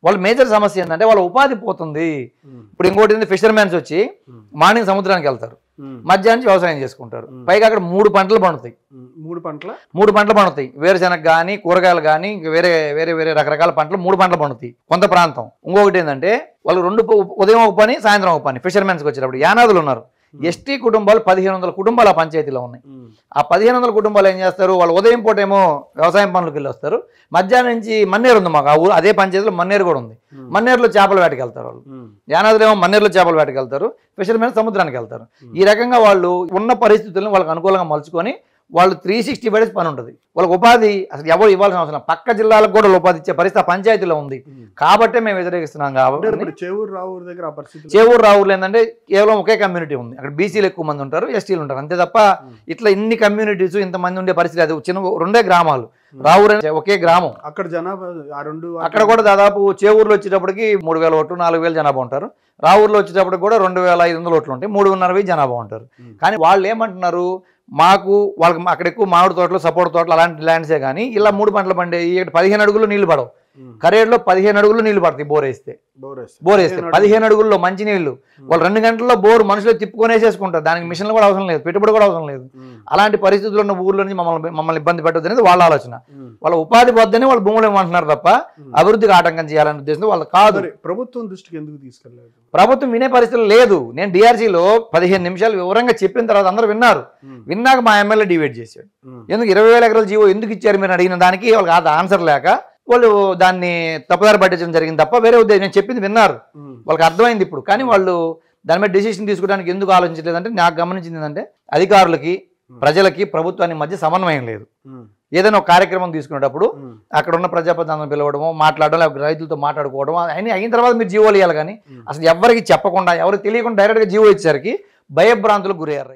వాళ్ళ మేజర్ సమస్య ఏంటంటే వాళ్ళ ఉపాధి పోతుంది. ఇప్పుడు ఇంకోటి ఏంటి, ఫిషర్మెన్స్ వచ్చి మార్నింగ్ సముద్రానికి వెళ్తారు, మధ్యాహ్నం వ్యవసాయం చేసుకుంటారు, పైగా అక్కడ 3 పంటలు పండుతాయి. 3 పంటలు పండుతాయి, వేరుశెనగ కానీ కూరగాయలు కానీ వేరే వేరే వేరే రకరకాల పంటలు 3 పంటలు పండుతాయి కొంత ప్రాంతం. ఇంకొకటి ఏంటంటే వాళ్ళు 2 ఉదయం ఒక పని సాయంత్రం ఒక పని. ఫిషర్మెన్స్కి వచ్చేటప్పుడు యానాదులు ఉన్నారు, ఎస్టీ కుటుంబాలు 1500 కుటుంబాలు ఆ పంచాయతీలో ఉన్నాయి. ఆ 1500 కుటుంబాలు ఏం చేస్తారు, వాళ్ళు ఉదయం పూట ఏమో వ్యవసాయం పనులకు వెళ్ళి వస్తారు, మధ్యాహ్నం నుంచి మన్నేరు ఉంది మాకు ఆ ఊరు, అదే పంచాయతీలో మన్నేరు కూడా ఉంది, మన్నేరులో చేపల వేటకి వెళ్తారు వాళ్ళు. యానాదులు ఏమో మన్నేరులో చేపల వేటకి వెళ్తారు, ఫిషర్మెన్ సముద్రానికి వెళ్తారు. ఈ రకంగా వాళ్ళు ఉన్న పరిస్థితులను వాళ్ళకి అనుకూలంగా మలుచుకొని వాళ్ళు 365 డేస్ పని ఉంటుంది. వాళ్ళకి ఉపాధి అసలు ఎవరు ఇవ్వాల్సిన అవసరం, పక్క జిల్లాలకు కూడా ఉపాధి ఇచ్చే పరిస్థితి పంచాయతీలో ఉంది. కాబట్టే మేము వ్యతిరేకిస్తున్నాం. కాబట్టి చేవూరు రావులు ఏంటంటే కేవలం ఒకే కమ్యూనిటీ ఉంది, అక్కడ బీసీలు ఎక్కువ మంది ఉంటారు, ఎస్టీలు ఉంటారు, అంతే తప్ప ఇట్లా ఇన్ని కమ్యూనిటీస్ ఇంతమంది ఉండే పరిస్థితి అది. చిన్న 2 గ్రామాలు, రావురు అనే ఒకే గ్రామం, అక్కడ జనాభా అక్కడ కూడా దాదాపు చేవూరులో వచ్చేటప్పటికి 3000 ఓట్లు 4000 జనాభా ఉంటారు, రావురులో వచ్చేటప్పటికి కూడా 2500 ఓట్లు ఉంటాయి, 3,500 జనాభా ఉంటారు. కానీ వాళ్ళు ఏమంటున్నారు, మాకు వాళ్ళకి అక్కడ ఎక్కువ మామిడి తోటలు సపోర్ట్ తోటలు అలాంటి ల్యాండ్సే కానీ ఇలా 3 పంటలు పండే 15 అడుగులు నీళ్లు పడవు. కరేడులో 15 అడుగులు నీళ్లు పడతాయి బోర్ వేస్తే 15 అడుగుల్లో మంచి నీళ్లు. వాళ్ళు 2 గంటల్లో బోర్ మనుషులు తిప్పుకొనేసేసుకుంటారు, దానికి మిషన్లు కూడా అవసరం లేదు, పెట్టుబడి కూడా అవసరం లేదు. అలాంటి పరిస్థితుల్లో ఉన్న ఊర్లో నుంచి మమ్మల్ని ఇబ్బంది పెట్టద్దు అనేది వాళ్ళ ఆలోచన. వాళ్ళ ఉపాధి వద్దని వాళ్ళు భూములు ఏమంటున్నారు తప్ప అభివృద్ధికి ఆటంకం చేయాలనే ఉద్దేశం వాళ్ళు కాదు. ప్రభుత్వం దృష్టికి ఎందుకు తీసుకెళ్ళలేదు? ప్రభుత్వం వినే పరిస్థితులు లేదు. నేను డిఆర్సీలో 15 నిమిషాలు వివరంగా చెప్పిన తర్వాత అందరూ విన్నారు. విన్నాక మా ఎమ్మెల్యే డిబేట్ చేశాడు, ఎందుకు 20,000 ఎకరాల జీవో ఎందుకు ఇచ్చారు మీరు అడిగిన దానికి వాళ్ళకి ఆన్సర్ లేక వాళ్ళు దాన్ని తప్పుదారి పట్టించడం జరిగింది తప్ప వేరే ఉద్దేశం. నేను చెప్పింది విన్నారు, వాళ్ళకి అర్థమైంది ఇప్పుడు. కానీ వాళ్ళు దాని మీద డెసిషన్ తీసుకోవడానికి ఎందుకు ఆలోచించలేదంటే నాకు గమనించింది ఏంటంటే అధికారులకి ప్రజలకి ప్రభుత్వానికి మధ్య సమన్వయం లేదు. ఏదైనా ఒక కార్యక్రమం తీసుకునేటప్పుడు అక్కడ ఉన్న ప్రజాప్రతినిధులను పిలవడము, మాట్లాడడం, లేకపోతే రైతులతో మాట్లాడుకోవడం అయిన తర్వాత మీరు జీవోలు ఇవ్వాలి. కానీ అసలు ఎవరికి చెప్పకుండా ఎవరికి తెలియకుండా డైరెక్ట్గా జీవో ఇచ్చేసరికి భయభ్రాంతులకు గురయ్యారు.